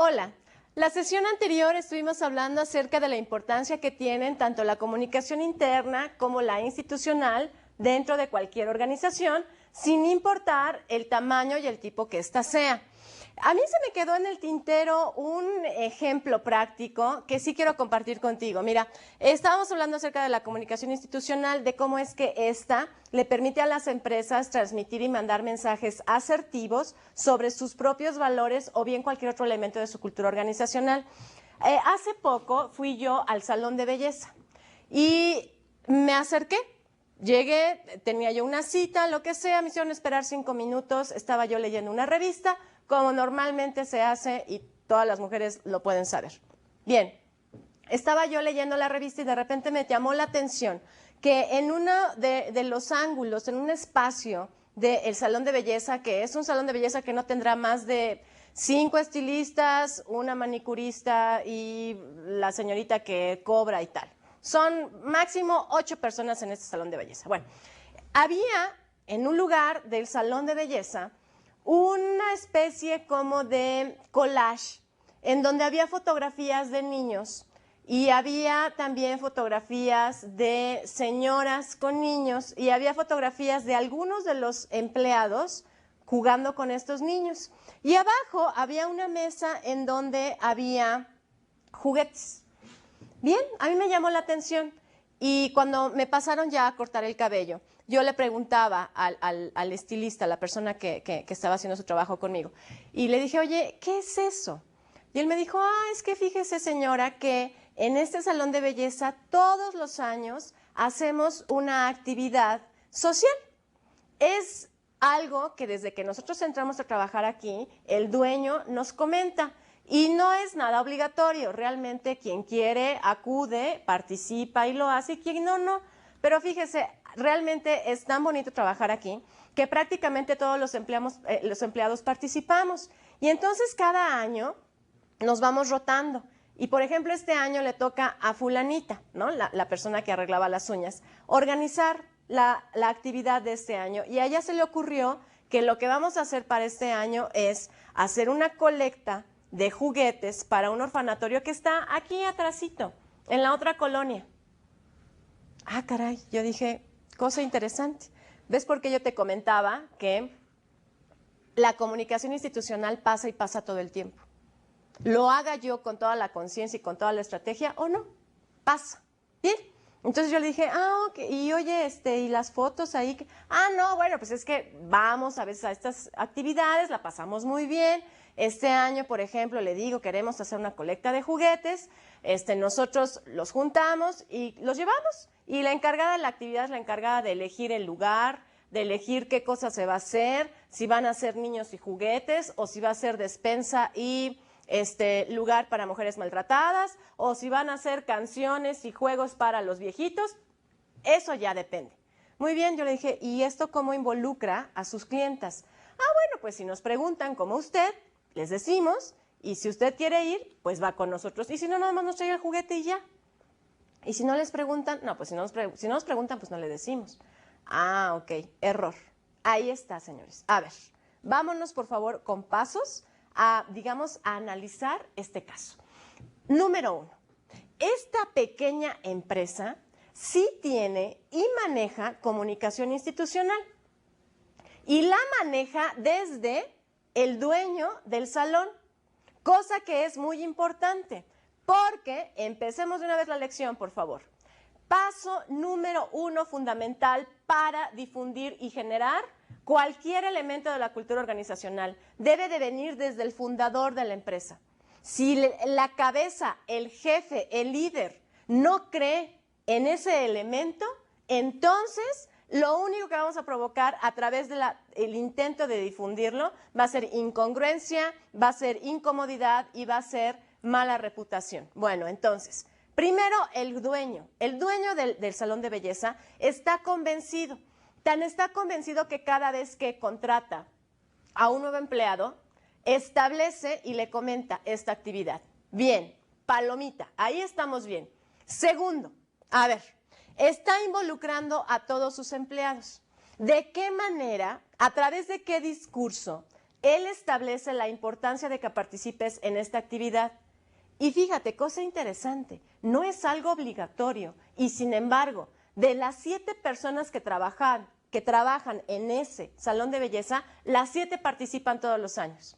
Hola, la sesión anterior estuvimos hablando acerca de la importancia que tienen tanto la comunicación interna como la institucional dentro de cualquier organización, sin importar el tamaño y el tipo que ésta sea. A mí se me quedó en el tintero un ejemplo práctico que sí quiero compartir contigo. Mira, estábamos hablando acerca de la comunicación institucional, de cómo es que esta le permite a las empresas transmitir y mandar mensajes asertivos sobre sus propios valores o bien cualquier otro elemento de su cultura organizacional. Hace poco fui yo al salón de belleza y me acerqué. Llegué, tenía yo una cita, lo que sea, me hicieron esperar 5 minutos, estaba yo leyendo una revista, como normalmente se hace y todas las mujeres lo pueden saber. Bien, estaba yo leyendo la revista y de repente me llamó la atención que en uno de los ángulos, en un espacio del salón de belleza, que es un salón de belleza que no tendrá más de 5 estilistas, una manicurista y la señorita que cobra y tal. Son máximo 8 personas en este salón de belleza. Bueno, había en un lugar del salón de belleza una especie como de collage en donde había fotografías de niños y había también fotografías de señoras con niños y había fotografías de algunos de los empleados jugando con estos niños. Y abajo había una mesa en donde había juguetes. Bien, a mí me llamó la atención y cuando me pasaron ya a cortar el cabello, yo le preguntaba al estilista, a la persona que estaba haciendo su trabajo conmigo, y le dije, oye, ¿qué es eso? Y él me dijo, es que fíjese señora que en este salón de belleza todos los años hacemos una actividad social. Es algo que desde que nosotros entramos a trabajar aquí, el dueño nos comenta. Y no es nada obligatorio, realmente quien quiere acude, participa y lo hace, y quien no, no. Pero fíjese, realmente es tan bonito trabajar aquí que prácticamente todos los empleados participamos. Y entonces cada año nos vamos rotando. Y por ejemplo, este año le toca a fulanita, ¿no? La persona que arreglaba las uñas, organizar la actividad de este año. Y a ella se le ocurrió que lo que vamos a hacer para este año es hacer una colecta de juguetes para un orfanatorio que está aquí atrásito, en la otra colonia. Ah, caray, yo dije, cosa interesante. ¿Ves por qué yo te comentaba que la comunicación institucional pasa y pasa todo el tiempo? Lo haga yo con toda la conciencia y con toda la estrategia o no, pasa. Bien, entonces yo le dije, ok, y oye, y las fotos ahí, no, bueno, pues es que vamos a veces a estas actividades, la pasamos muy bien. Este año, por ejemplo, le digo, queremos hacer una colecta de juguetes, nosotros los juntamos y los llevamos. Y la encargada de la actividad es la encargada de elegir el lugar, de elegir qué cosa se va a hacer, si van a ser niños y juguetes o si va a ser despensa y lugar para mujeres maltratadas, o si van a hacer canciones y juegos para los viejitos, eso ya depende. Muy bien, yo le dije, ¿y esto cómo involucra a sus clientas? Bueno, pues si nos preguntan como usted, les decimos, y si usted quiere ir, pues va con nosotros, y si no, nada más nos trae el juguete y ya. Y si no les preguntan, no, pues si no nos preguntan, pues no le decimos. Ok, error. Ahí está, señores. A ver, vámonos por favor con pasos a analizar este caso. Número 1, esta pequeña empresa sí tiene y maneja comunicación institucional y la maneja desde el dueño del salón, cosa que es muy importante, porque empecemos de una vez la lección, por favor. Paso número 1 fundamental para difundir y generar cualquier elemento de la cultura organizacional debe de venir desde el fundador de la empresa. Si la cabeza, el jefe, el líder no cree en ese elemento, entonces lo único que vamos a provocar a través del intento de difundirlo va a ser incongruencia, va a ser incomodidad y va a ser mala reputación. Bueno, entonces, primero el dueño del salón de belleza está convencido. Tan está convencido que cada vez que contrata a un nuevo empleado, establece y le comenta esta actividad. Bien, palomita, ahí estamos bien. Segundo, a ver, está involucrando a todos sus empleados. ¿De qué manera, a través de qué discurso Él establece la importancia de que participes en esta actividad. Y fíjate, cosa interesante, no es algo obligatorio. Y sin embargo, de las 7 personas que trabajan en ese salón de belleza, las 7 participan todos los años.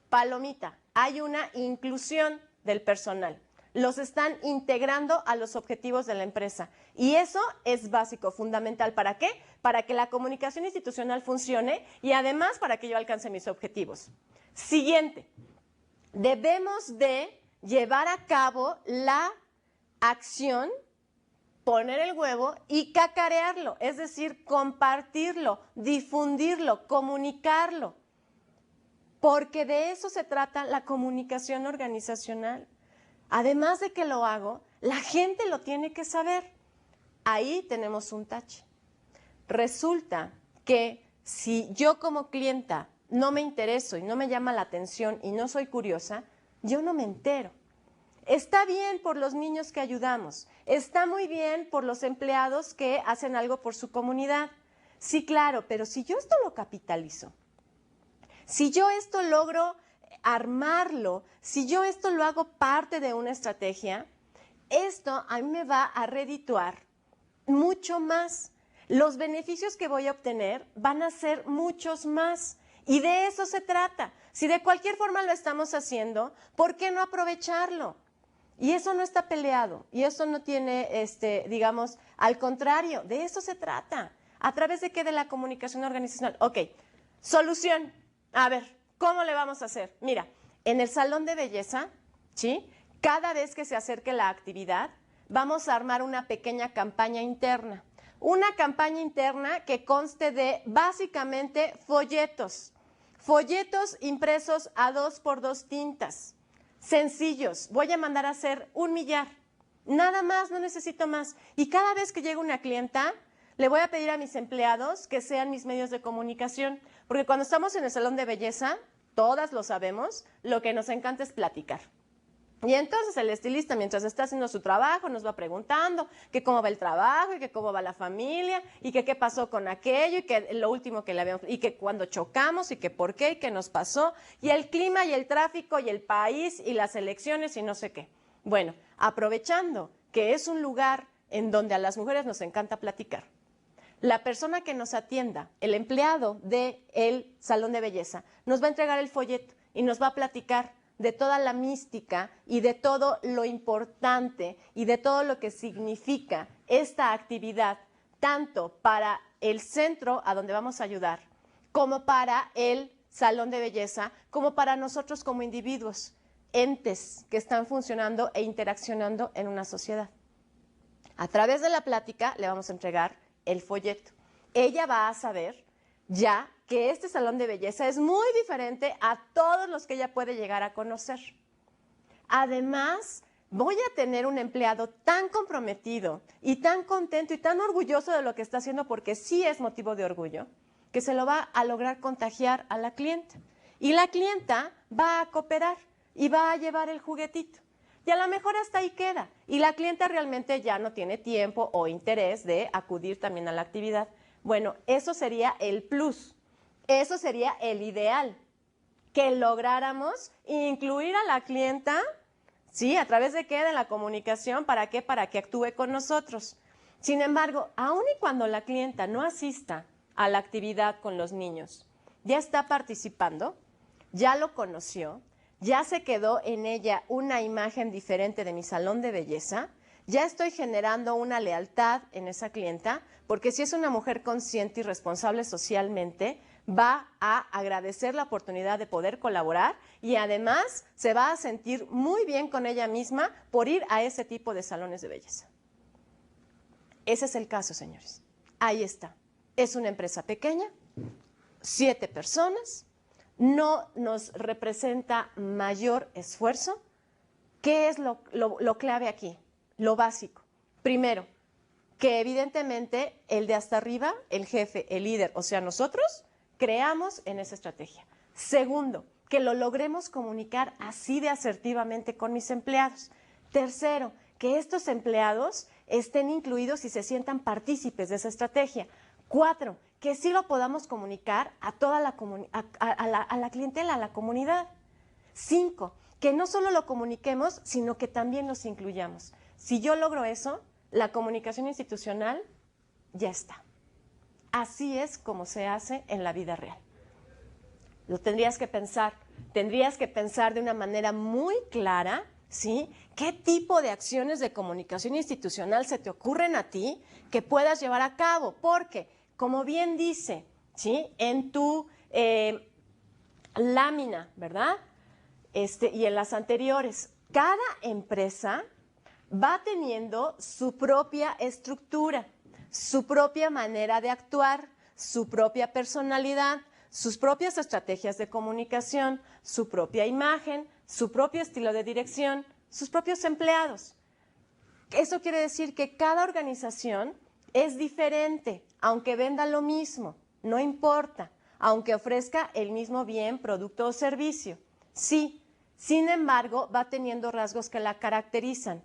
Palomita, hay una inclusión del personal. Los están integrando a los objetivos de la empresa. Y eso es básico, fundamental. ¿Para qué? Para que la comunicación institucional funcione y además para que yo alcance mis objetivos. Siguiente, debemos de llevar a cabo la acción, poner el huevo y cacarearlo, es decir, compartirlo, difundirlo, comunicarlo. Porque de eso se trata la comunicación organizacional. Además de que lo hago, la gente lo tiene que saber. Ahí tenemos un tache. Resulta que si yo como clienta no me intereso y no me llama la atención y no soy curiosa, yo no me entero. Está bien por los niños que ayudamos, está muy bien por los empleados que hacen algo por su comunidad. Sí, claro, pero si yo esto lo capitalizo, si yo esto logro armarlo, si yo esto lo hago parte de una estrategia, esto a mí me va a redituar mucho más. Los beneficios que voy a obtener van a ser muchos más. Y de eso se trata. Si de cualquier forma lo estamos haciendo, ¿por qué no aprovecharlo? Y eso no está peleado. Y eso no tiene, digamos, al contrario, de eso se trata. ¿A través de qué? De la comunicación organizacional. Ok, solución. A ver, ¿cómo le vamos a hacer? Mira, en el salón de belleza, ¿sí? Cada vez que se acerque la actividad, vamos a armar una pequeña campaña interna. Una campaña interna que conste de básicamente folletos. Folletos impresos a 2x2 tintas. Sencillos. Voy a mandar a hacer 1 millar. Nada más, no necesito más. Y cada vez que llegue una clienta, le voy a pedir a mis empleados que sean mis medios de comunicación. Porque cuando estamos en el salón de belleza, todas lo sabemos, lo que nos encanta es platicar. Y entonces el estilista, mientras está haciendo su trabajo, nos va preguntando que cómo va el trabajo y que cómo va la familia y que qué pasó con aquello y que lo último que le habíamos, y que cuando chocamos y que por qué y qué nos pasó y el clima y el tráfico y el país y las elecciones y no sé qué. Bueno, aprovechando que es un lugar en donde a las mujeres nos encanta platicar, la persona que nos atienda, el empleado del salón de belleza, nos va a entregar el folleto y nos va a platicar de toda la mística y de todo lo importante y de todo lo que significa esta actividad, tanto para el centro a donde vamos a ayudar, como para el salón de belleza, como para nosotros como individuos, entes que están funcionando e interaccionando en una sociedad. A través de la plática le vamos a entregar el folleto. Ella va a saber ya que este salón de belleza es muy diferente a todos los que ella puede llegar a conocer. Además, voy a tener un empleado tan comprometido y tan contento y tan orgulloso de lo que está haciendo, porque sí es motivo de orgullo, que se lo va a lograr contagiar a la clienta. Y la clienta va a cooperar y va a llevar el juguetito. Y a lo mejor hasta ahí queda. Y la clienta realmente ya no tiene tiempo o interés de acudir también a la actividad. Bueno, eso sería el plus. Eso sería el ideal, que lográramos incluir a la clienta, ¿sí? ¿A través de qué? De la comunicación. ¿Para qué? Para que actúe con nosotros. Sin embargo, aun y cuando la clienta no asista a la actividad con los niños, ya está participando, ya lo conoció, ya se quedó en ella una imagen diferente de mi salón de belleza, ya estoy generando una lealtad en esa clienta, porque si es una mujer consciente y responsable socialmente, va a agradecer la oportunidad de poder colaborar y además se va a sentir muy bien con ella misma por ir a ese tipo de salones de belleza. Ese es el caso, señores. Ahí está. Es una empresa pequeña, 7 personas, no nos representa mayor esfuerzo. ¿Qué es lo clave aquí? Lo básico. Primero, que evidentemente el de hasta arriba, el jefe, el líder, o sea, nosotros, creamos en esa estrategia. Segundo, que lo logremos comunicar así de asertivamente con mis empleados. Tercero, que estos empleados estén incluidos y se sientan partícipes de esa estrategia. 4, que sí lo podamos comunicar a toda la clientela, a la comunidad. 5, que no solo lo comuniquemos, sino que también los incluyamos. Si yo logro eso, la comunicación institucional ya está. Así es como se hace en la vida real. Lo tendrías que pensar de una manera muy clara, ¿sí? ¿Qué tipo de acciones de comunicación institucional se te ocurren a ti que puedas llevar a cabo? Porque, como bien dice, ¿sí? En tu lámina, ¿verdad? Y en las anteriores, cada empresa va teniendo su propia estructura, su propia manera de actuar, su propia personalidad, sus propias estrategias de comunicación, su propia imagen, su propio estilo de dirección, sus propios empleados. Eso quiere decir que cada organización es diferente, aunque venda lo mismo, no importa, aunque ofrezca el mismo bien, producto o servicio. Sí, sin embargo, va teniendo rasgos que la caracterizan.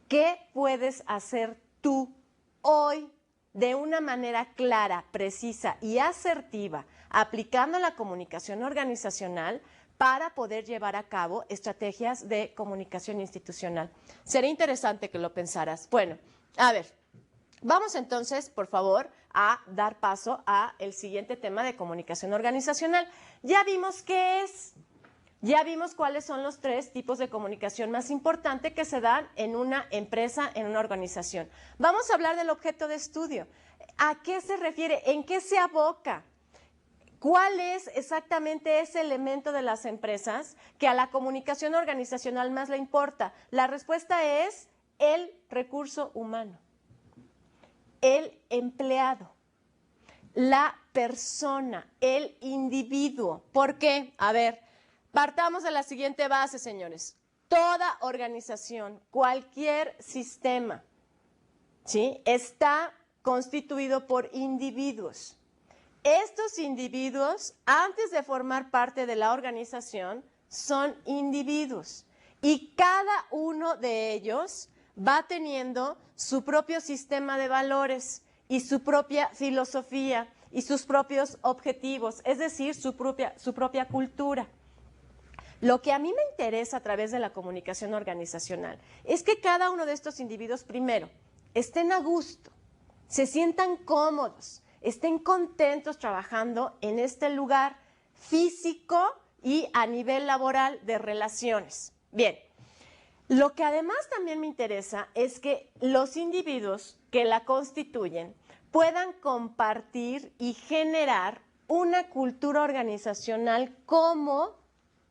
¿Qué puedes hacer tú hoy de una manera clara, precisa y asertiva, aplicando la comunicación organizacional para poder llevar a cabo estrategias de comunicación institucional? Sería interesante que lo pensaras. Bueno, a ver, vamos entonces, por favor, a dar paso al siguiente tema de comunicación organizacional. Ya vimos qué es. Ya vimos cuáles son los 3 tipos de comunicación más importantes que se dan en una empresa, en una organización. Vamos a hablar del objeto de estudio. ¿A qué se refiere? ¿En qué se aboca? ¿Cuál es exactamente ese elemento de las empresas que a la comunicación organizacional más le importa? La respuesta es el recurso humano, el empleado, la persona, el individuo. ¿Por qué? A ver, partamos de la siguiente base, señores. Toda organización, cualquier sistema, ¿sí?, está constituido por individuos. Estos individuos, antes de formar parte de la organización, son individuos. Y cada uno de ellos va teniendo su propio sistema de valores y su propia filosofía y sus propios objetivos, es decir, su propia cultura. Lo que a mí me interesa a través de la comunicación organizacional es que cada uno de estos individuos, primero, estén a gusto, se sientan cómodos, estén contentos trabajando en este lugar físico y a nivel laboral de relaciones. Bien, lo que además también me interesa es que los individuos que la constituyen puedan compartir y generar una cultura organizacional como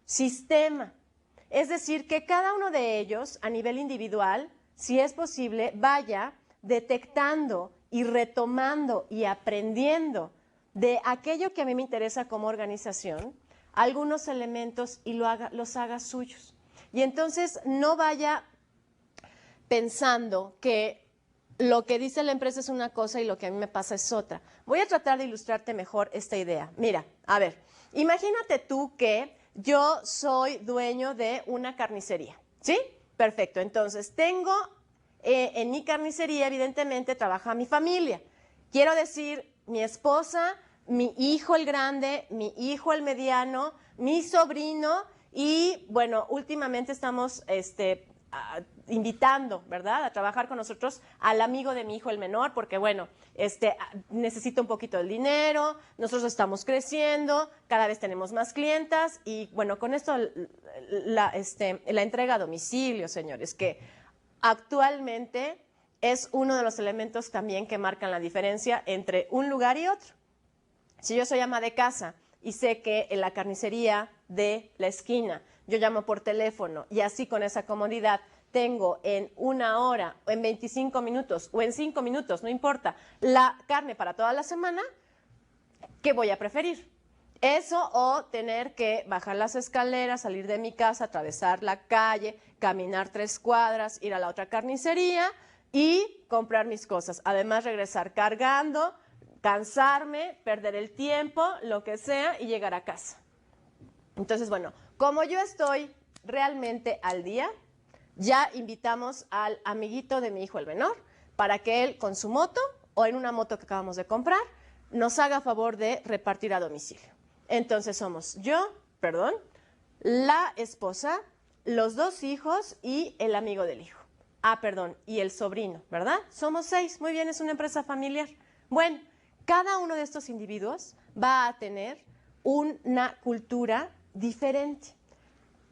sistema. Es decir, que cada uno de ellos, a nivel individual, si es posible, vaya detectando y retomando y aprendiendo de aquello que a mí me interesa como organización, algunos elementos y los haga suyos. Y entonces no vaya pensando que lo que dice la empresa es una cosa y lo que a mí me pasa es otra. Voy a tratar de ilustrarte mejor esta idea. Mira, a ver, imagínate tú que yo soy dueño de una carnicería, ¿sí? Perfecto, entonces tengo en mi carnicería, evidentemente, trabaja mi familia. Quiero decir, mi esposa, mi hijo el grande, mi hijo el mediano, mi sobrino y, bueno, últimamente estamos invitando, ¿verdad?, a trabajar con nosotros al amigo de mi hijo el menor, porque, bueno, necesita un poquito del dinero, nosotros estamos creciendo, cada vez tenemos más clientas y, bueno, con esto la entrega a domicilio, señores, que actualmente es uno de los elementos también que marcan la diferencia entre un lugar y otro. Si yo soy ama de casa y sé que en la carnicería de la esquina yo llamo por teléfono y así con esa comodidad tengo en 1 hora o en 25 minutos o en 5 minutos, no importa, la carne para toda la semana, ¿qué voy a preferir? Eso o tener que bajar las escaleras, salir de mi casa, atravesar la calle, caminar 3 cuadras, ir a la otra carnicería y comprar mis cosas. Además, regresar cargando, cansarme, perder el tiempo, lo que sea y llegar a casa. Entonces, bueno, como yo estoy realmente al día, ya invitamos al amiguito de mi hijo el menor para que él con su moto o en una moto que acabamos de comprar nos haga favor de repartir a domicilio. Entonces somos la esposa, los 2 hijos y el amigo del hijo. Y el sobrino, ¿verdad? Somos 6, muy bien, es una empresa familiar. Bueno, cada uno de estos individuos va a tener una cultura diferente.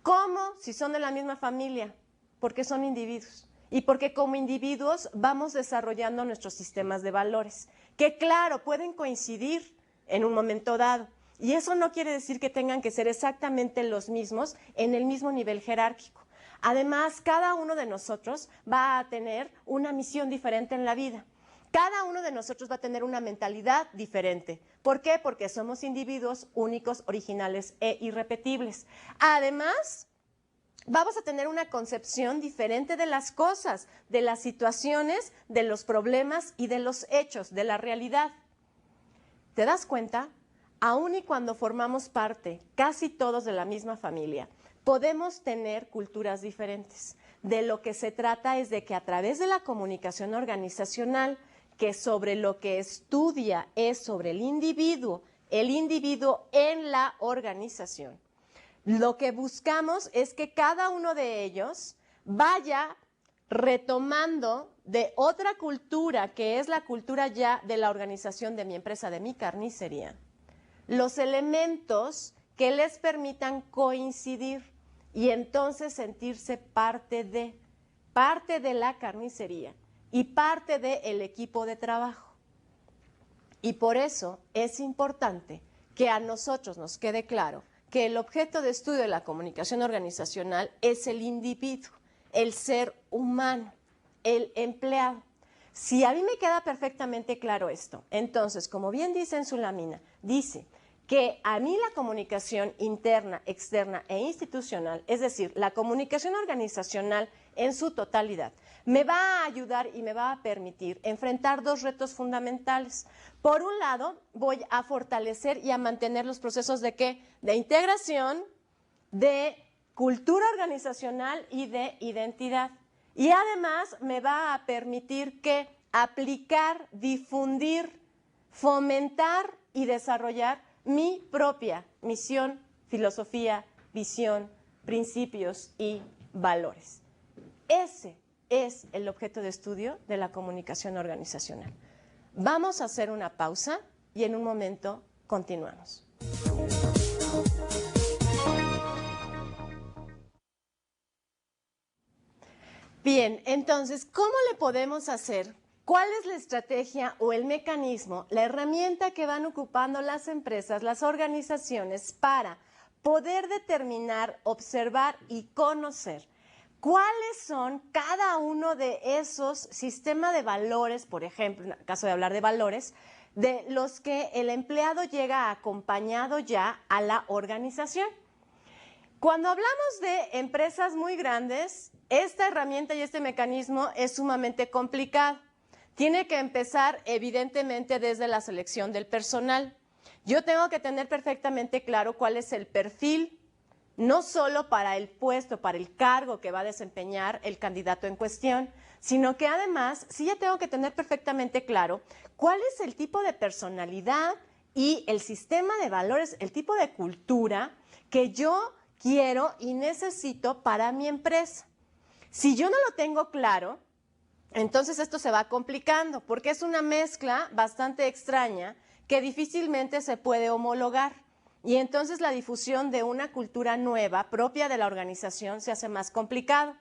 ¿Cómo? Si son de la misma familia, porque son individuos. Y porque como individuos vamos desarrollando nuestros sistemas de valores, que claro, pueden coincidir en un momento dado. Y eso no quiere decir que tengan que ser exactamente los mismos en el mismo nivel jerárquico. Además, cada uno de nosotros va a tener una misión diferente en la vida. Cada uno de nosotros va a tener una mentalidad diferente. ¿Por qué? Porque somos individuos únicos, originales e irrepetibles. Además, vamos a tener una concepción diferente de las cosas, de las situaciones, de los problemas y de los hechos, de la realidad. ¿Te das cuenta? Aun y cuando formamos parte, casi todos de la misma familia, podemos tener culturas diferentes. De lo que se trata es de que a través de la comunicación organizacional, que sobre lo que estudia es sobre el individuo en la organización, lo que buscamos es que cada uno de ellos vaya retomando de otra cultura, que es la cultura ya de la organización de mi empresa, de mi carnicería, los elementos que les permitan coincidir y entonces sentirse parte de la carnicería y parte del equipo de trabajo. Y por eso es importante que a nosotros nos quede claro que el objeto de estudio de la comunicación organizacional es el individuo, el ser humano, el empleado. Si a mí me queda perfectamente claro esto, entonces, como bien dice en su lámina, dice que a mí la comunicación interna, externa e institucional, es decir, la comunicación organizacional en su totalidad, me va a ayudar y me va a permitir enfrentar 2 retos fundamentales. Por un lado, voy a fortalecer y a mantener los procesos de ¿qué? De integración, de cultura organizacional y de identidad. Y además me va a permitir que aplicar, difundir, fomentar y desarrollar mi propia misión, filosofía, visión, principios y valores. Ese es el objeto de estudio de la comunicación organizacional. Vamos a hacer una pausa y en un momento continuamos. Bien, entonces, ¿cómo le podemos hacer? ¿Cuál es la estrategia o el mecanismo, la herramienta que van ocupando las empresas, las organizaciones para poder determinar, observar y conocer cuáles son cada uno de esos sistemas de valores, por ejemplo, en el caso de hablar de valores, de los que el empleado llega acompañado ya a la organización? Cuando hablamos de empresas muy grandes, esta herramienta y este mecanismo es sumamente complicado. Tiene que empezar evidentemente desde la selección del personal. Yo tengo que tener perfectamente claro cuál es el perfil, no solo para el puesto, para el cargo que va a desempeñar el candidato en cuestión, sino que además sí ya tengo que tener perfectamente claro cuál es el tipo de personalidad y el sistema de valores, el tipo de cultura que yo quiero y necesito para mi empresa. Si yo no lo tengo claro, entonces esto se va complicando porque es una mezcla bastante extraña que difícilmente se puede homologar. Y entonces la difusión de una cultura nueva propia de la organización se hace más complicado.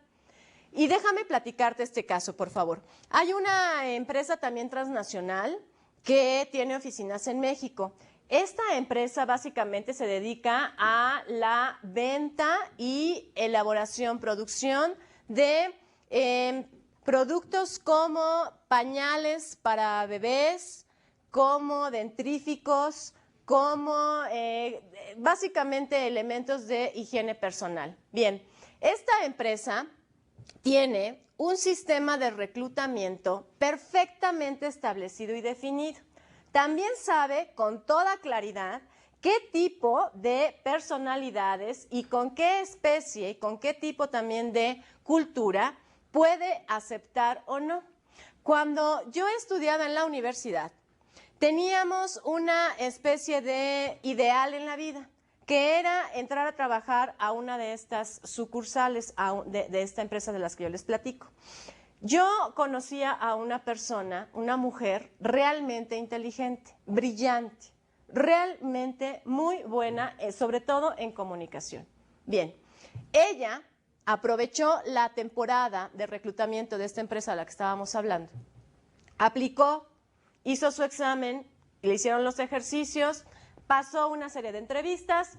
Y déjame platicarte este caso, por favor. Hay una empresa también transnacional que tiene oficinas en México. Esta empresa básicamente se dedica a la venta y elaboración, producción de productos como pañales para bebés, como dentríficos, como básicamente elementos de higiene personal. Bien, esta empresa tiene un sistema de reclutamiento perfectamente establecido y definido. También sabe con toda claridad qué tipo de personalidades y con qué especie y con qué tipo también de cultura puede aceptar o no. Cuando yo estudiaba en la universidad, Teníamos una especie de ideal en la vida, que era entrar a trabajar a una de estas sucursales de esta empresa de las que yo les platico. Yo conocía a una persona, una mujer realmente inteligente, brillante, realmente muy buena, sobre todo en comunicación. Bien, ella aprovechó la temporada de reclutamiento de esta empresa a la que estábamos hablando, aplicó, hizo su examen, le hicieron los ejercicios, pasó una serie de entrevistas.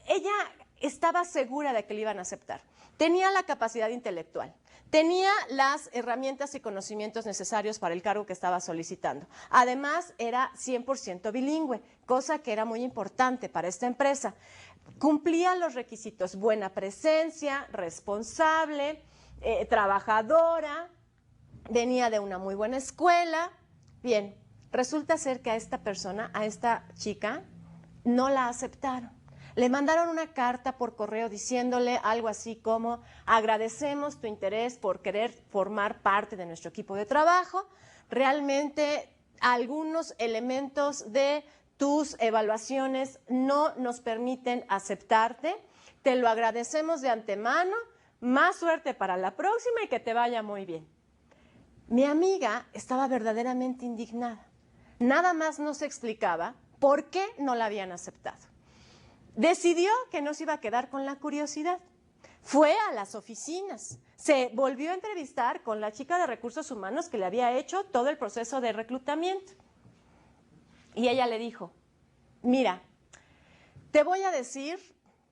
Ella estaba segura de que le iban a aceptar. Tenía la capacidad intelectual, tenía las herramientas y conocimientos necesarios para el cargo que estaba solicitando. Además, era 100% bilingüe, cosa que era muy importante para esta empresa. Cumplía los requisitos: buena presencia, responsable, trabajadora, venía de una muy buena escuela. Bien, resulta ser que a esta persona, a esta chica, no la aceptaron. Le mandaron una carta por correo diciéndole algo así como: agradecemos tu interés por querer formar parte de nuestro equipo de trabajo. Realmente algunos elementos de tus evaluaciones no nos permiten aceptarte. Te lo agradecemos de antemano. Más suerte para la próxima y que te vaya muy bien. Mi amiga estaba verdaderamente indignada. Nada más no se explicaba por qué no la habían aceptado. Decidió que no se iba a quedar con la curiosidad. Fue a las oficinas, se volvió a entrevistar con la chica de recursos humanos que le había hecho todo el proceso de reclutamiento. Y ella le dijo: mira, te voy a decir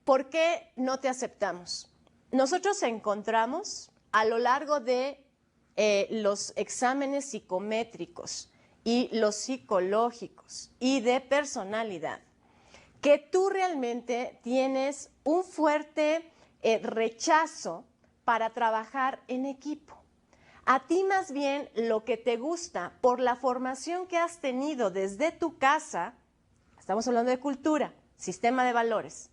por qué no te aceptamos. Nosotros encontramos a lo largo de los exámenes psicométricos y los psicológicos y de personalidad que tú realmente tienes un fuerte rechazo para trabajar en equipo. A ti más bien lo que te gusta por la formación que has tenido desde tu casa, estamos hablando de cultura, sistema de valores,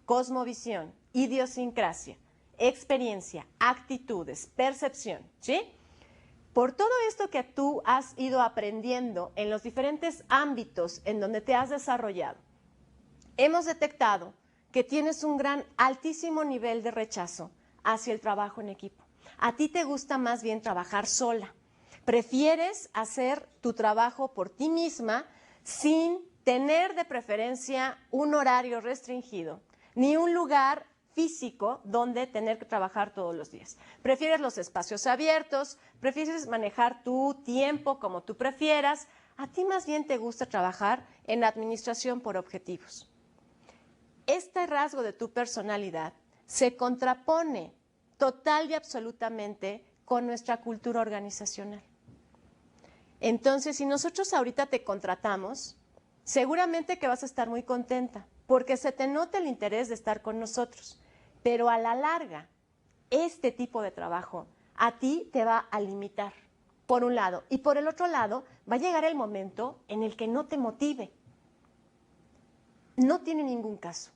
cosmovisión, idiosincrasia, experiencia, actitudes, percepción, ¿sí? Por todo esto que tú has ido aprendiendo en los diferentes ámbitos en donde te has desarrollado, hemos detectado que tienes un altísimo nivel de rechazo hacia el trabajo en equipo. A ti te gusta más bien trabajar sola. Prefieres hacer tu trabajo por ti misma sin tener de preferencia un horario restringido, ni un lugar físico donde tener que trabajar todos los días. Prefieres los espacios abiertos, prefieres manejar tu tiempo como tú prefieras. A ti más bien te gusta trabajar en administración por objetivos. Este rasgo de tu personalidad se contrapone total y absolutamente con nuestra cultura organizacional. Entonces, si nosotros ahorita te contratamos, seguramente que vas a estar muy contenta, porque se te nota el interés de estar con nosotros. Pero a la larga, este tipo de trabajo a ti te va a limitar, por un lado. Y por el otro lado, va a llegar el momento en el que no te motive. No tiene ningún caso.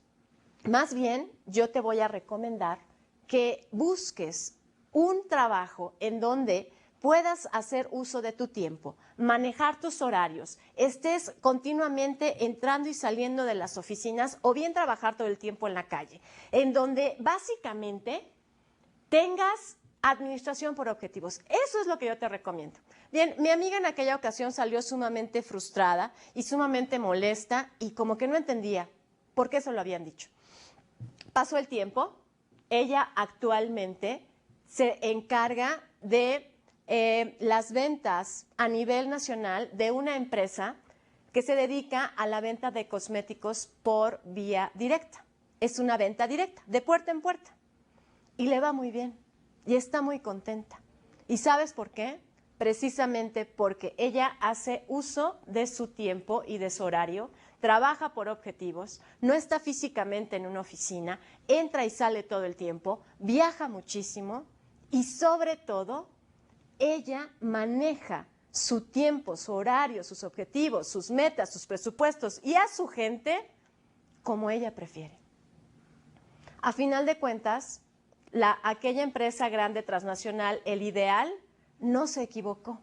Más bien, yo te voy a recomendar que busques un trabajo en donde puedas hacer uso de tu tiempo, manejar tus horarios, estés continuamente entrando y saliendo de las oficinas o bien trabajar todo el tiempo en la calle, en donde básicamente tengas administración por objetivos. Eso es lo que yo te recomiendo. Bien, mi amiga en aquella ocasión salió sumamente frustrada y sumamente molesta y como que no entendía por qué eso lo habían dicho. Pasó el tiempo, ella actualmente se encarga de las ventas a nivel nacional de una empresa que se dedica a la venta de cosméticos por vía directa. Es una venta directa, de puerta en puerta. Y le va muy bien y está muy contenta. ¿Y sabes por qué? Precisamente porque ella hace uso de su tiempo y de su horario, trabaja por objetivos, no está físicamente en una oficina, entra y sale todo el tiempo, viaja muchísimo y sobre todo ella maneja su tiempo, su horario, sus objetivos, sus metas, sus presupuestos y a su gente como ella prefiere. A final de cuentas, aquella empresa grande transnacional, el Ideal, no se equivocó.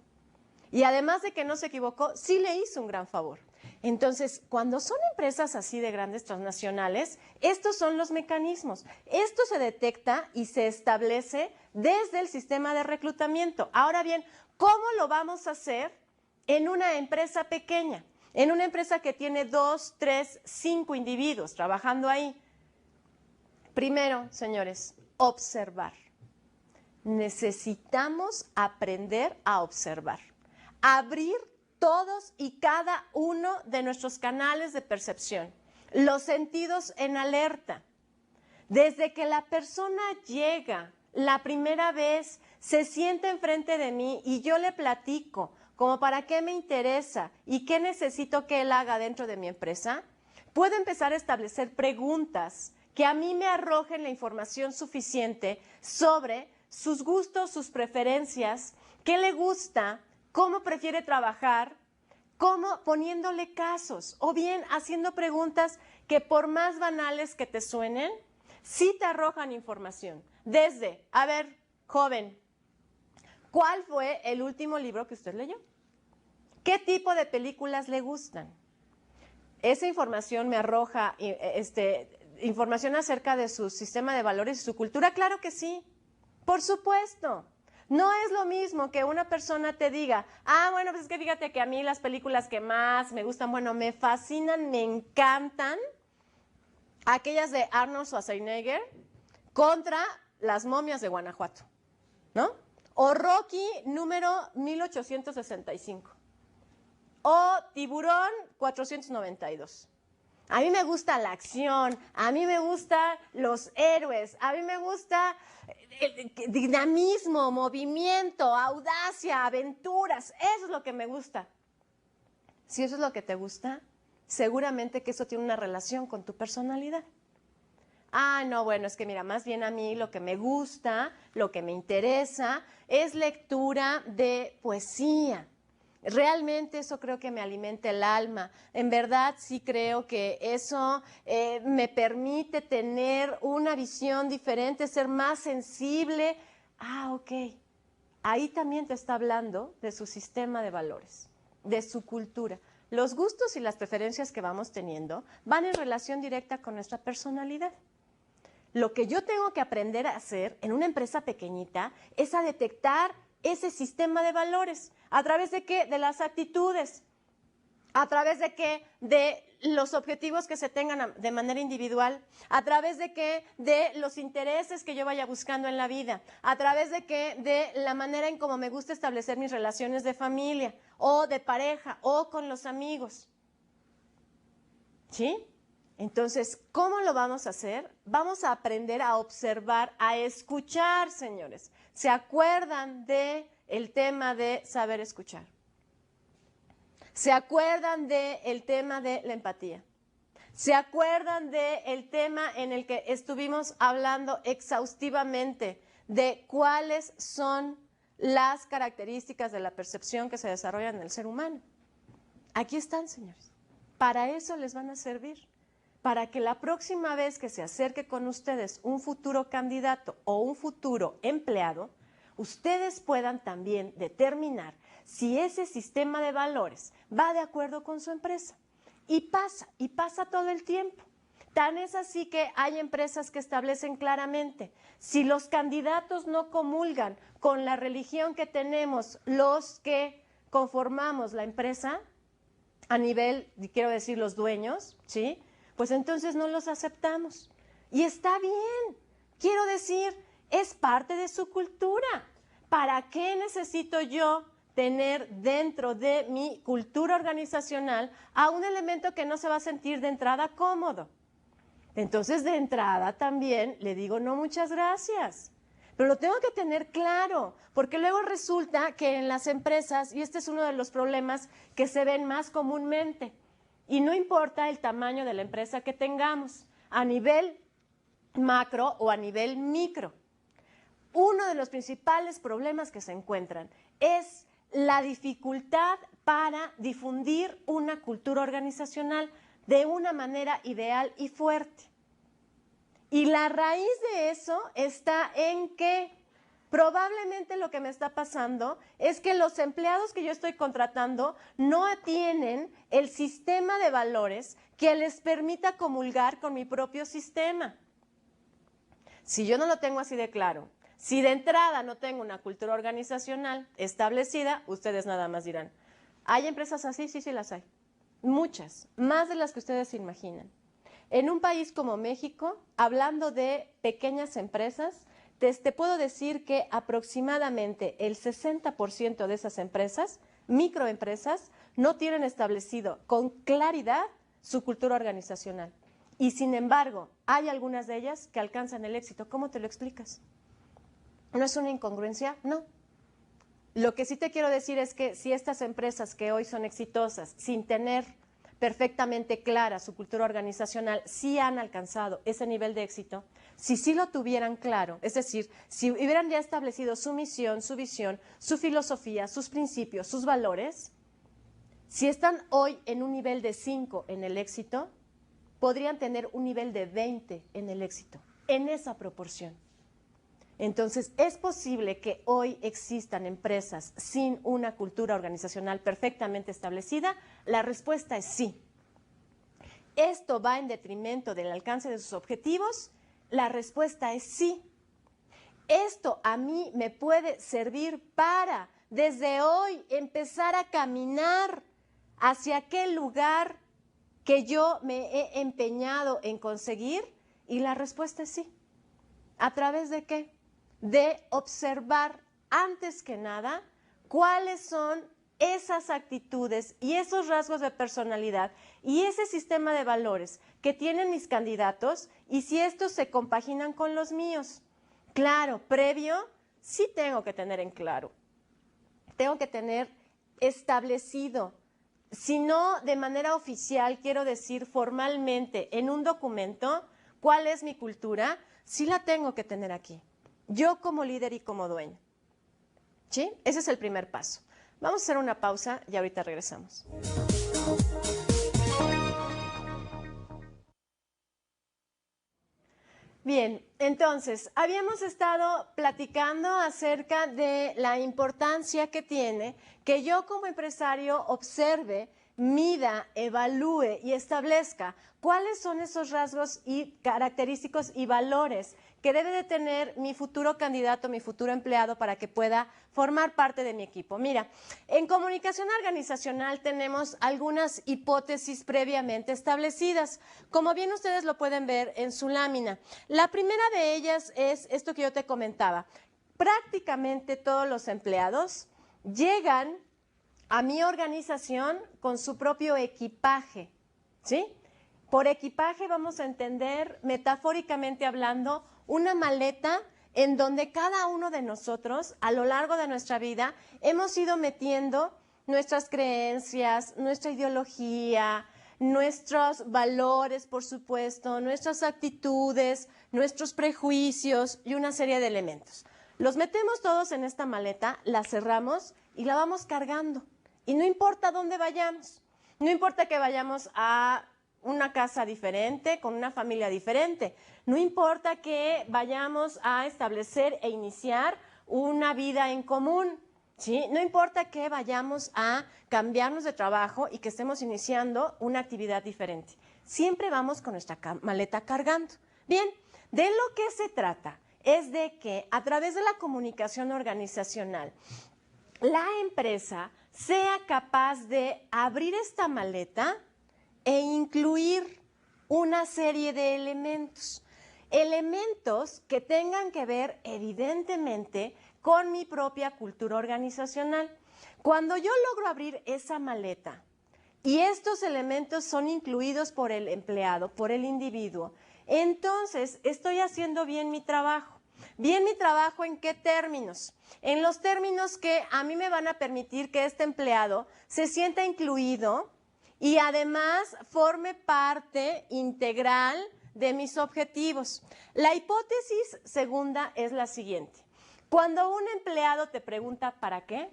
Y además de que no se equivocó, sí le hizo un gran favor. Entonces, cuando son empresas así de grandes transnacionales, estos son los mecanismos. Esto se detecta y se establece desde el sistema de reclutamiento. Ahora bien, ¿cómo lo vamos a hacer en una empresa pequeña? En una empresa que tiene 2, 3, 5 individuos trabajando ahí. Primero, señores, observar. Necesitamos aprender a observar. Abrir todos y cada uno de nuestros canales de percepción, los sentidos en alerta. Desde que la persona llega la primera vez, se sienta enfrente de mí y yo le platico como para qué me interesa y qué necesito que él haga dentro de mi empresa, puedo empezar a establecer preguntas que a mí me arrojen la información suficiente sobre sus gustos, sus preferencias, qué le gusta, cómo prefiere trabajar, cómo poniéndole casos o bien haciendo preguntas que por más banales que te suenen, sí te arrojan información. Desde, a ver, joven, ¿cuál fue el último libro que usted leyó? ¿Qué tipo de películas le gustan? Esa información me arroja información acerca de su sistema de valores y su cultura. Claro que sí, por supuesto. No es lo mismo que una persona te diga, bueno, pues es que fíjate que a mí las películas que más me gustan, bueno, me fascinan, me encantan, aquellas de Arnold Schwarzenegger contra las momias de Guanajuato, ¿no? O Rocky número 1865. O Tiburón 492. A mí me gusta la acción, a mí me gustan los héroes, a mí me gusta el dinamismo, movimiento, audacia, aventuras. Eso es lo que me gusta. Si eso es lo que te gusta, seguramente que eso tiene una relación con tu personalidad. No, bueno, es que mira, más bien a mí lo que me gusta, lo que me interesa es lectura de poesía. Realmente eso creo que me alimenta el alma. En verdad sí creo que eso me permite tener una visión diferente, ser más sensible. Ok. Ahí también te está hablando de su sistema de valores, de su cultura. Los gustos y las preferencias que vamos teniendo van en relación directa con nuestra personalidad. Lo que yo tengo que aprender a hacer en una empresa pequeñita es a detectar ese sistema de valores. ¿A través de qué? De las actitudes. ¿A través de qué? De los objetivos que se tengan de manera individual. ¿A través de qué? De los intereses que yo vaya buscando en la vida. ¿A través de qué? De la manera en cómo me gusta establecer mis relaciones de familia o de pareja o con los amigos. ¿Sí? Entonces, ¿cómo lo vamos a hacer? Vamos a aprender a observar, a escuchar, señores. ¿Se acuerdan del tema de saber escuchar? ¿Se acuerdan del tema de la empatía? ¿Se acuerdan del tema en el que estuvimos hablando exhaustivamente de cuáles son las características de la percepción que se desarrollan en el ser humano? Aquí están, señores. Para eso les van a servir. Para que la próxima vez que se acerque con ustedes un futuro candidato o un futuro empleado, ustedes puedan también determinar si ese sistema de valores va de acuerdo con su empresa. Y pasa todo el tiempo. Tan es así que hay empresas que establecen claramente, si los candidatos no comulgan con la religión que tenemos los que conformamos la empresa, a nivel, quiero decir, los dueños, ¿sí?, pues entonces no los aceptamos. Y está bien, quiero decir, es parte de su cultura. ¿Para qué necesito yo tener dentro de mi cultura organizacional a un elemento que no se va a sentir de entrada cómodo? Entonces, de entrada también le digo, no, muchas gracias. Pero lo tengo que tener claro, porque luego resulta que en las empresas, y este es uno de los problemas que se ven más comúnmente, y no importa el tamaño de la empresa que tengamos, a nivel macro o a nivel micro. Uno de los principales problemas que se encuentran es la dificultad para difundir una cultura organizacional de una manera ideal y fuerte. Y la raíz de eso está en que Probablemente lo que me está pasando es que los empleados que yo estoy contratando no tienen el sistema de valores que les permita comulgar con mi propio sistema. Si yo no lo tengo así de claro, si de entrada no tengo una cultura organizacional establecida, ustedes nada más dirán, ¿hay empresas así? Sí, sí las hay. Muchas, más de las que ustedes se imaginan. En un país como México, hablando de pequeñas empresas, te puedo decir que aproximadamente el 60% de esas empresas, microempresas, no tienen establecido con claridad su cultura organizacional. Y sin embargo, hay algunas de ellas que alcanzan el éxito. ¿Cómo te lo explicas? ¿No es una incongruencia? No. Lo que sí te quiero decir es que si estas empresas que hoy son exitosas, sin tener perfectamente clara su cultura organizacional, sí han alcanzado ese nivel de éxito, si sí lo tuvieran claro, es decir, si hubieran ya establecido su misión, su visión, su filosofía, sus principios, sus valores, si están hoy en un nivel de 5 en el éxito, podrían tener un nivel de 20 en el éxito, en esa proporción. Entonces, ¿es posible que hoy existan empresas sin una cultura organizacional perfectamente establecida? La respuesta es sí. ¿Esto va en detrimento del alcance de sus objetivos? La respuesta es sí. ¿Esto a mí me puede servir para, desde hoy, empezar a caminar hacia aquel lugar que yo me he empeñado en conseguir? Y la respuesta es sí. ¿A través de qué? De observar antes que nada cuáles son esas actitudes y esos rasgos de personalidad y ese sistema de valores que tienen mis candidatos y si estos se compaginan con los míos. Claro, previo, sí tengo que tener en claro, tengo que tener establecido, si no de manera oficial, quiero decir formalmente en un documento, cuál es mi cultura, sí la tengo que tener aquí. Yo como líder y como dueño. ¿Sí? Ese es el primer paso. Vamos a hacer una pausa y ahorita regresamos. Bien, entonces, habíamos estado platicando acerca de la importancia que tiene que yo como empresario observe, mida, evalúe y establezca cuáles son esos rasgos y característicos y valores que debe de tener mi futuro candidato, mi futuro empleado para que pueda formar parte de mi equipo. Mira, en comunicación organizacional tenemos algunas hipótesis previamente establecidas, como bien ustedes lo pueden ver en su lámina. La primera de ellas es esto que yo te comentaba. Prácticamente todos los empleados llegan a mi organización con su propio equipaje, ¿sí? Por equipaje vamos a entender, metafóricamente hablando, una maleta en donde cada uno de nosotros, a lo largo de nuestra vida, hemos ido metiendo nuestras creencias, nuestra ideología, nuestros valores, por supuesto, nuestras actitudes, nuestros prejuicios y una serie de elementos. Los metemos todos en esta maleta, la cerramos y la vamos cargando. Y no importa dónde vayamos, no importa que vayamos a una casa diferente, con una familia diferente, no importa que vayamos a establecer e iniciar una vida en común, ¿sí? No importa que vayamos a cambiarnos de trabajo y que estemos iniciando una actividad diferente. Siempre vamos con nuestra maleta cargando. Bien, de lo que se trata es de que a través de la comunicación organizacional, la empresa sea capaz de abrir esta maleta e incluir una serie de elementos. Elementos que tengan que ver evidentemente con mi propia cultura organizacional. Cuando yo logro abrir esa maleta y estos elementos son incluidos por el empleado, por el individuo, entonces estoy haciendo bien mi trabajo. Bien mi trabajo, ¿en qué términos? En los términos que a mí me van a permitir que este empleado se sienta incluido y además forme parte integral de mis objetivos. La hipótesis segunda es la siguiente. Cuando un empleado te pregunta ¿para qué?,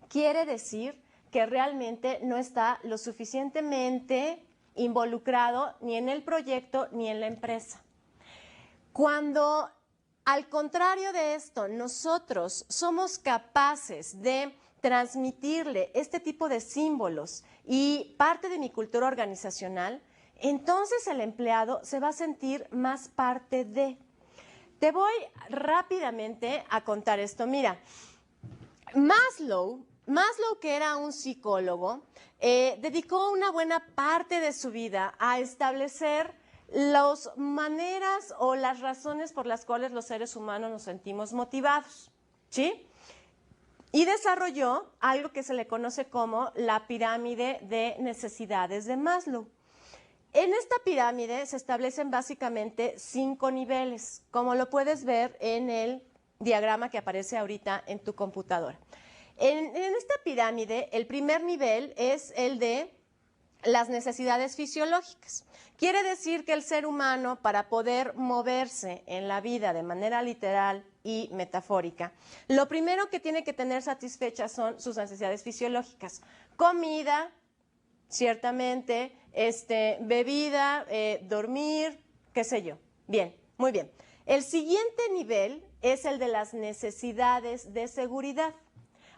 quiere decir que realmente no está lo suficientemente involucrado ni en el proyecto ni en la empresa. Cuando al contrario de esto, nosotros somos capaces de transmitirle este tipo de símbolos y parte de mi cultura organizacional, entonces el empleado se va a sentir más parte de. Te voy rápidamente a contar esto. Mira, Maslow, que era un psicólogo, dedicó una buena parte de su vida a establecer las maneras o las razones por las cuales los seres humanos nos sentimos motivados, ¿sí? Y desarrolló algo que se le conoce como la pirámide de necesidades de Maslow. En esta pirámide se establecen básicamente 5 niveles, como lo puedes ver en el diagrama que aparece ahorita en tu computadora. En esta pirámide, el primer nivel es el de las necesidades fisiológicas. Quiere decir que el ser humano, para poder moverse en la vida de manera literal y metafórica, lo primero que tiene que tener satisfechas son sus necesidades fisiológicas. Comida, ciertamente, bebida, dormir, qué sé yo. Bien, muy bien. El siguiente nivel es el de las necesidades de seguridad.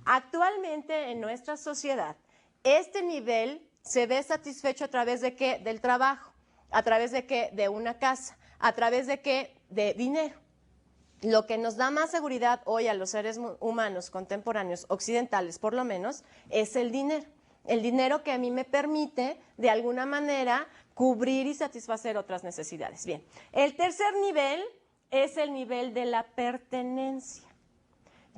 Actualmente en nuestra sociedad, este nivel se ve satisfecho a través de qué? Del trabajo, a través de qué? De una casa, a través de qué? De dinero. Lo que nos da más seguridad hoy a los seres humanos contemporáneos, occidentales por lo menos, es el dinero. El dinero que a mí me permite, de alguna manera, cubrir y satisfacer otras necesidades. Bien, el tercer nivel es el nivel de la pertenencia.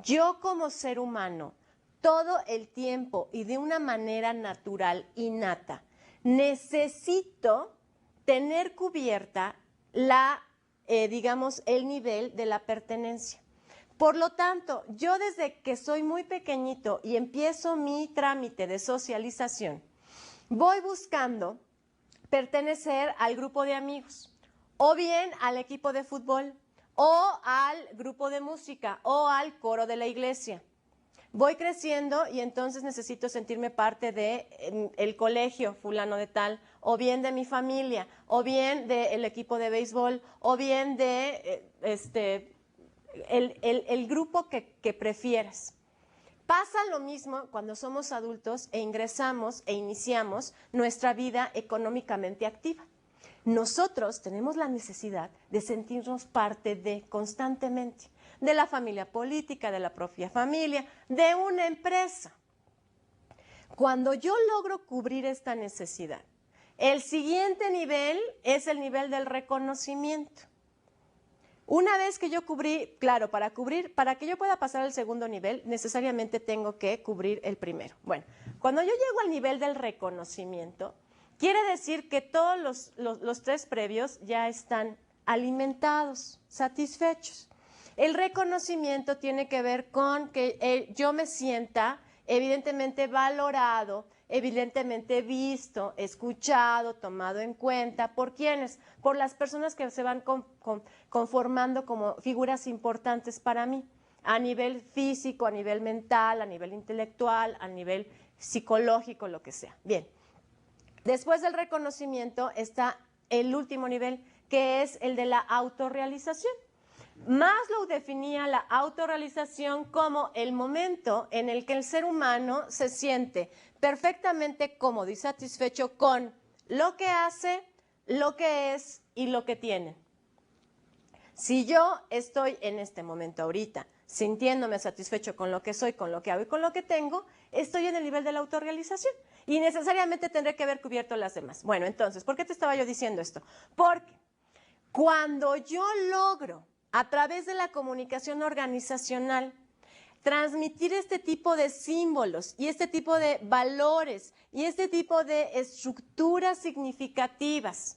Yo como ser humano, todo el tiempo y de una manera natural, innata, necesito tener cubierta el nivel de la pertenencia. Por lo tanto, yo desde que soy muy pequeñito y empiezo mi trámite de socialización, voy buscando pertenecer al grupo de amigos, o bien al equipo de fútbol, o al grupo de música, o al coro de la iglesia. Voy creciendo y entonces necesito sentirme parte del colegio fulano de tal, o bien de mi familia, o bien del equipo de béisbol, o bien de el grupo que prefieras. Pasa lo mismo cuando somos adultos e ingresamos e iniciamos nuestra vida económicamente activa. Nosotros tenemos la necesidad de sentirnos parte de constantemente, de la familia política, de la propia familia, de una empresa. Cuando yo logro cubrir esta necesidad, el siguiente nivel es el nivel del reconocimiento. Una vez que yo cubrí, claro, para que yo pueda pasar al segundo nivel, necesariamente tengo que cubrir el primero. Bueno, cuando yo llego al nivel del reconocimiento, quiere decir que todos los 3 previos ya están alimentados, satisfechos. El reconocimiento tiene que ver con que yo me sienta evidentemente valorado, evidentemente visto, escuchado, tomado en cuenta. ¿Por quiénes? Por las personas que se van conformando como figuras importantes para mí, a nivel físico, a nivel mental, a nivel intelectual, a nivel psicológico, lo que sea. Bien, después del reconocimiento está el último nivel, que es el de la autorrealización. Maslow definía la autorrealización como el momento en el que el ser humano se siente perfectamente cómodo y satisfecho con lo que hace, lo que es y lo que tiene. Si yo estoy en este momento ahorita sintiéndome satisfecho con lo que soy, con lo que hago y con lo que tengo, estoy en el nivel de la autorrealización y necesariamente tendré que haber cubierto las demás. Bueno, entonces, ¿por qué te estaba yo diciendo esto? Porque cuando yo logro a través de la comunicación organizacional transmitir este tipo de símbolos y este tipo de valores y este tipo de estructuras significativas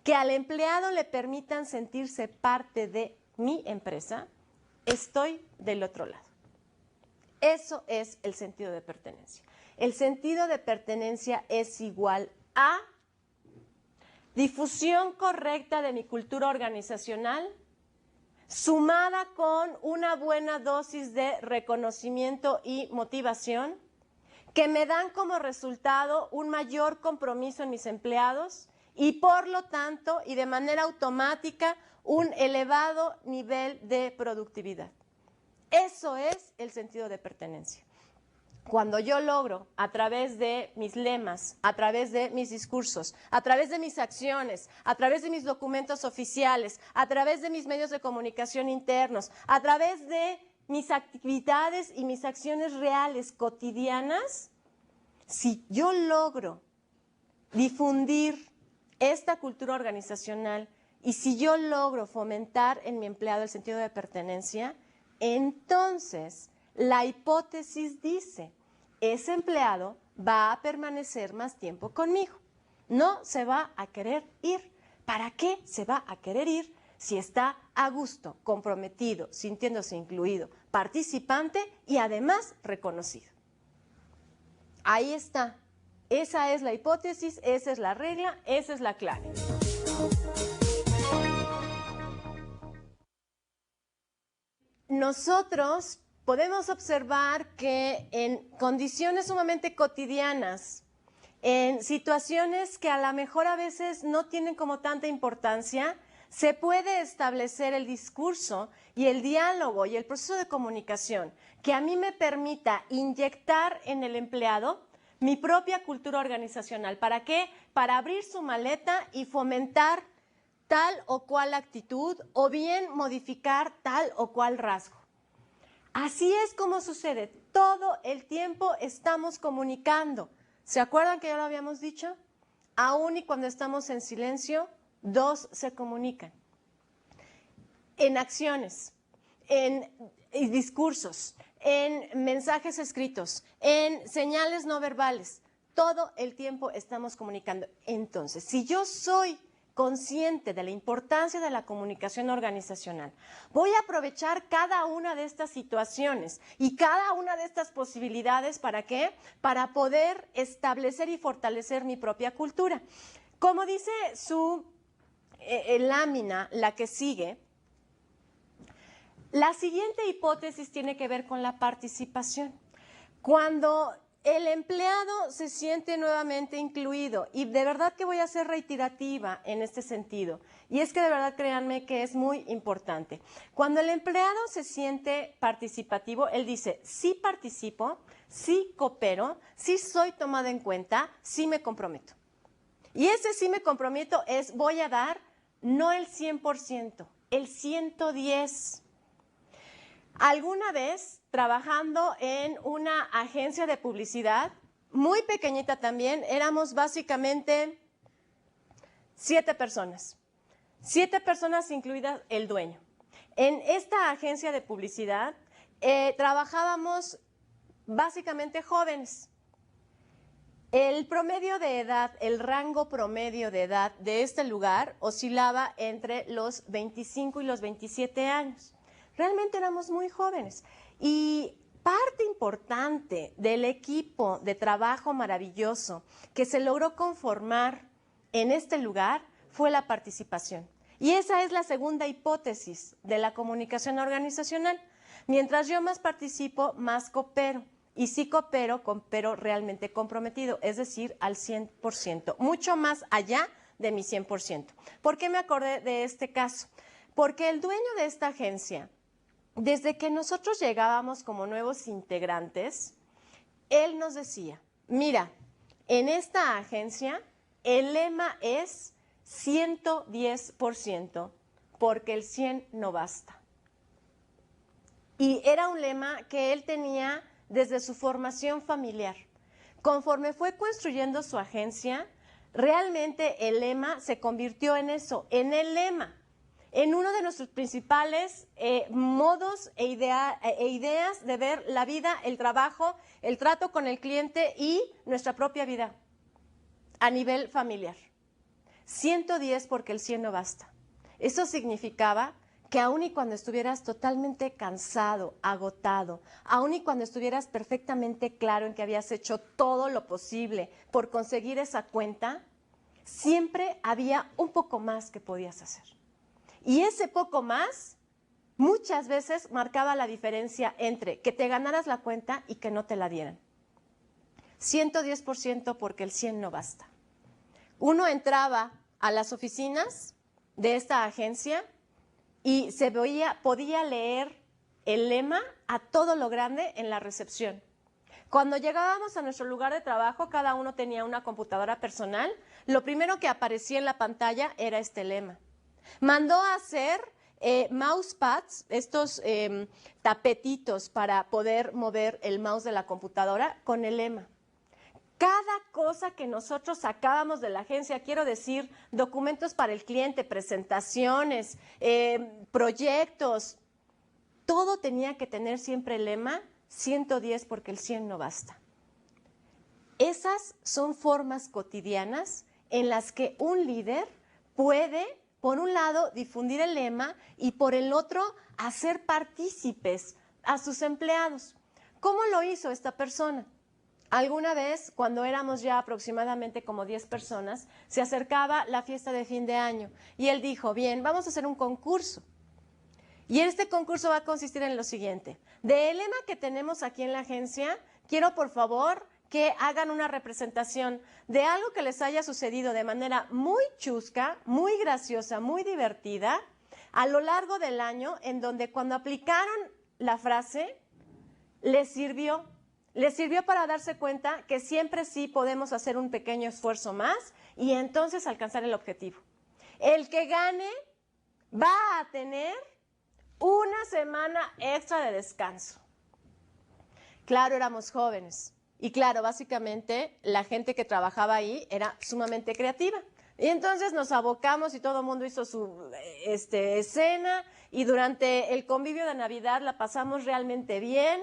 que al empleado le permitan sentirse parte de mi empresa, estoy del otro lado. Eso es el sentido de pertenencia. El sentido de pertenencia es igual a difusión correcta de mi cultura organizacional, sumada con una buena dosis de reconocimiento y motivación, que me dan como resultado un mayor compromiso en mis empleados y por lo tanto y de manera automática un elevado nivel de productividad. Eso es el sentido de pertenencia. Cuando yo logro, a través de mis lemas, a través de mis discursos, a través de mis acciones, a través de mis documentos oficiales, a través de mis medios de comunicación internos, a través de mis actividades y mis acciones reales cotidianas, si yo logro difundir esta cultura organizacional y si yo logro fomentar en mi empleado el sentido de pertenencia, entonces la hipótesis dice, ese empleado va a permanecer más tiempo conmigo, no se va a querer ir. ¿Para qué se va a querer ir si está a gusto, comprometido, sintiéndose incluido, participante y además reconocido? Ahí está. Esa es la hipótesis, esa es la regla, esa es la clave. Nosotros podemos observar que en condiciones sumamente cotidianas, en situaciones que a lo mejor a veces no tienen como tanta importancia, se puede establecer el discurso y el diálogo y el proceso de comunicación que a mí me permita inyectar en el empleado mi propia cultura organizacional. ¿Para qué? Para abrir su maleta y fomentar tal o cual actitud o bien modificar tal o cual rasgo. Así es como sucede. Todo el tiempo estamos comunicando. ¿Se acuerdan que ya lo habíamos dicho? Aún y cuando estamos en silencio, dos se comunican. En acciones, en discursos, en mensajes escritos, en señales no verbales. Todo el tiempo estamos comunicando. Entonces, si yo soy consciente de la importancia de la comunicación organizacional, voy a aprovechar cada una de estas situaciones y cada una de estas posibilidades. ¿Para qué? Para poder establecer y fortalecer mi propia cultura. Como dice su lámina, la que sigue, la siguiente hipótesis tiene que ver con la participación. Cuando el empleado se siente nuevamente incluido, y de verdad que voy a ser reiterativa en este sentido, y es que de verdad créanme que es muy importante. Cuando el empleado se siente participativo, él dice, sí participo, sí coopero, sí soy tomado en cuenta, sí me comprometo. Y ese sí me comprometo es voy a dar no el 100%, el 110%. Alguna vez, trabajando en una agencia de publicidad, muy pequeñita también, éramos básicamente 7 personas. 7 personas incluidas el dueño. En esta agencia de publicidad trabajábamos básicamente jóvenes. El promedio de edad, el rango promedio de edad de este lugar oscilaba entre los 25 y los 27 años. Realmente éramos muy jóvenes y parte importante del equipo de trabajo maravilloso que se logró conformar en este lugar fue la participación. Y esa es la segunda hipótesis de la comunicación organizacional. Mientras yo más participo, más coopero. Y sí coopero realmente comprometido, es decir, al 100%, mucho más allá de mi 100%. ¿Por qué me acordé de este caso? Porque el dueño de esta agencia, desde que nosotros llegábamos como nuevos integrantes, él nos decía, mira, en esta agencia el lema es 110%, porque el 100 no basta. Y era un lema que él tenía desde su formación familiar. Conforme fue construyendo su agencia, realmente el lema se convirtió en eso, en el lema, en uno de nuestros principales modos e ideas de ver la vida, el trabajo, el trato con el cliente y nuestra propia vida a nivel familiar. 110 porque el 100 no basta. Eso significaba que aun y cuando estuvieras totalmente cansado, agotado, aun y cuando estuvieras perfectamente claro en que habías hecho todo lo posible por conseguir esa cuenta, siempre había un poco más que podías hacer. Y ese poco más muchas veces marcaba la diferencia entre que te ganaras la cuenta y que no te la dieran. 110% porque el 100 no basta. Uno entraba a las oficinas de esta agencia y podía leer el lema a todo lo grande en la recepción. Cuando llegábamos a nuestro lugar de trabajo, cada uno tenía una computadora personal. Lo primero que aparecía en la pantalla era este lema. Mandó a hacer mousepads, estos tapetitos para poder mover el mouse de la computadora con el lema. Cada cosa que nosotros sacábamos de la agencia, quiero decir, documentos para el cliente, presentaciones, proyectos, todo tenía que tener siempre el lema 110 porque el 100 no basta. Esas son formas cotidianas en las que un líder puede, por un lado, difundir el lema y por el otro, hacer partícipes a sus empleados. ¿Cómo lo hizo esta persona? Alguna vez, cuando éramos ya aproximadamente como 10 personas, se acercaba la fiesta de fin de año y él dijo, bien, vamos a hacer un concurso. Y este concurso va a consistir en lo siguiente. Del lema que tenemos aquí en la agencia, quiero por favor que hagan una representación de algo que les haya sucedido de manera muy chusca, muy graciosa, muy divertida, a lo largo del año, en donde cuando aplicaron la frase, les sirvió para darse cuenta que siempre sí podemos hacer un pequeño esfuerzo más y entonces alcanzar el objetivo. El que gane va a tener una semana extra de descanso. Claro, éramos jóvenes y claro, básicamente la gente que trabajaba ahí era sumamente creativa. Y entonces nos abocamos y todo el mundo hizo su escena y durante el convivio de Navidad la pasamos realmente bien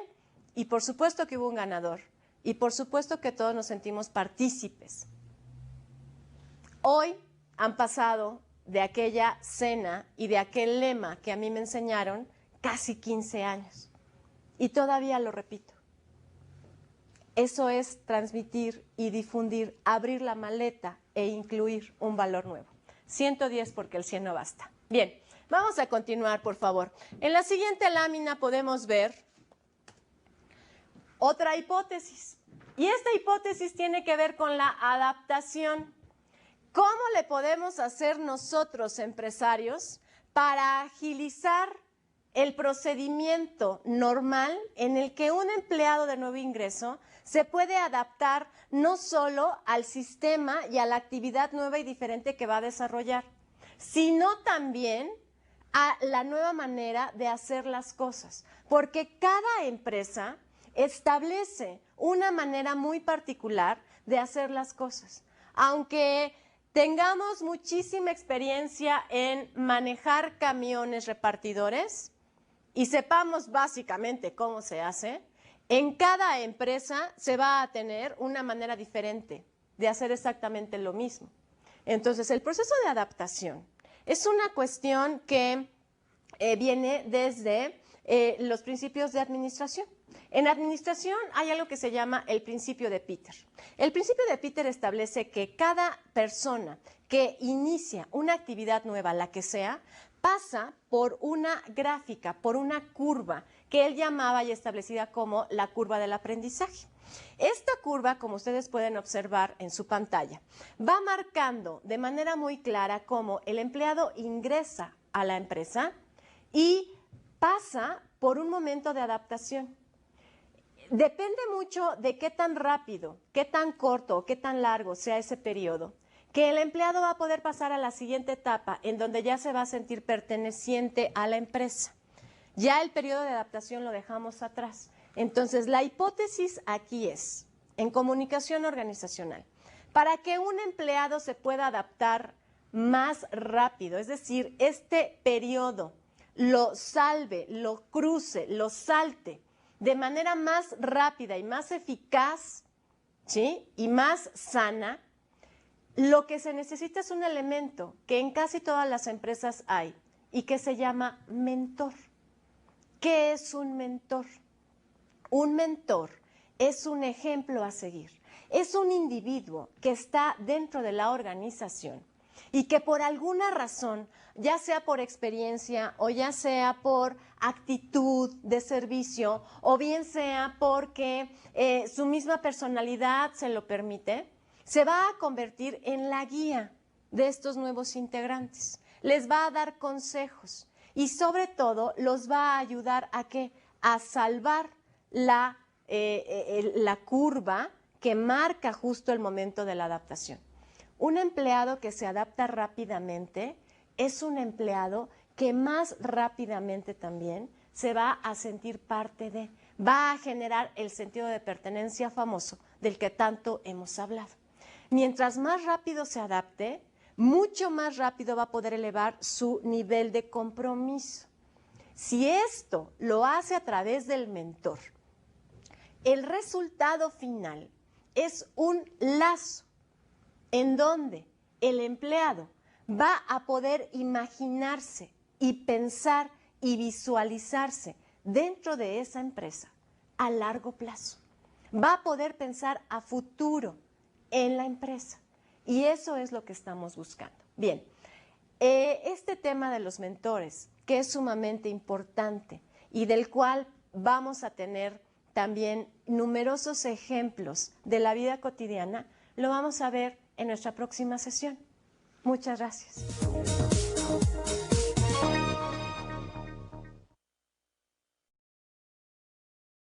y por supuesto que hubo un ganador y por supuesto que todos nos sentimos partícipes. Hoy han pasado de aquella cena y de aquel lema que a mí me enseñaron casi 15 años y todavía lo repito. Eso es transmitir y difundir, abrir la maleta e incluir un valor nuevo. 110 porque el 100 no basta. Bien, vamos a continuar, por favor. En la siguiente lámina podemos ver otra hipótesis. Y esta hipótesis tiene que ver con la adaptación. ¿Cómo le podemos hacer nosotros, empresarios, para agilizar el procedimiento normal en el que un empleado de nuevo ingreso se puede adaptar no solo al sistema y a la actividad nueva y diferente que va a desarrollar, sino también a la nueva manera de hacer las cosas? Porque cada empresa establece una manera muy particular de hacer las cosas. Aunque tengamos muchísima experiencia en manejar camiones repartidores y sepamos básicamente cómo se hace, en cada empresa se va a tener una manera diferente de hacer exactamente lo mismo. Entonces, el proceso de adaptación es una cuestión que viene desde los principios de administración. En administración hay algo que se llama el principio de Peter. El principio de Peter establece que cada persona que inicia una actividad nueva, la que sea, pasa por una gráfica, por una curva que él llamaba y establecida como la curva del aprendizaje. Esta curva, como ustedes pueden observar en su pantalla, va marcando de manera muy clara cómo el empleado ingresa a la empresa y pasa por un momento de adaptación. Depende mucho de qué tan rápido, qué tan corto o qué tan largo sea ese periodo, que el empleado va a poder pasar a la siguiente etapa en donde ya se va a sentir perteneciente a la empresa. Ya el periodo de adaptación lo dejamos atrás. Entonces, la hipótesis aquí es, en comunicación organizacional, para que un empleado se pueda adaptar más rápido, es decir, este periodo lo salve, lo cruce, lo salte de manera más rápida y más eficaz, ¿sí?, y más sana, lo que se necesita es un elemento que en casi todas las empresas hay y que se llama mentor. ¿Qué es un mentor? Un mentor es un ejemplo a seguir. Es un individuo que está dentro de la organización y que por alguna razón, ya sea por experiencia o ya sea por actitud de servicio o bien sea porque su misma personalidad se lo permite, se va a convertir en la guía de estos nuevos integrantes, les va a dar consejos y sobre todo los va a ayudar a ¿qué? A salvar la curva que marca justo el momento de la adaptación. Un empleado que se adapta rápidamente es un empleado que más rápidamente también se va a sentir parte de, va a generar el sentido de pertenencia famoso del que tanto hemos hablado. Mientras más rápido se adapte, mucho más rápido va a poder elevar su nivel de compromiso. Si esto lo hace a través del mentor, el resultado final es un lazo en donde el empleado va a poder imaginarse y pensar y visualizarse dentro de esa empresa a largo plazo. Va a poder pensar a futuro en la empresa y eso es lo que estamos buscando. Bien, este tema de los mentores, que es sumamente importante y del cual vamos a tener también numerosos ejemplos de la vida cotidiana, lo vamos a ver en nuestra próxima sesión. Muchas gracias.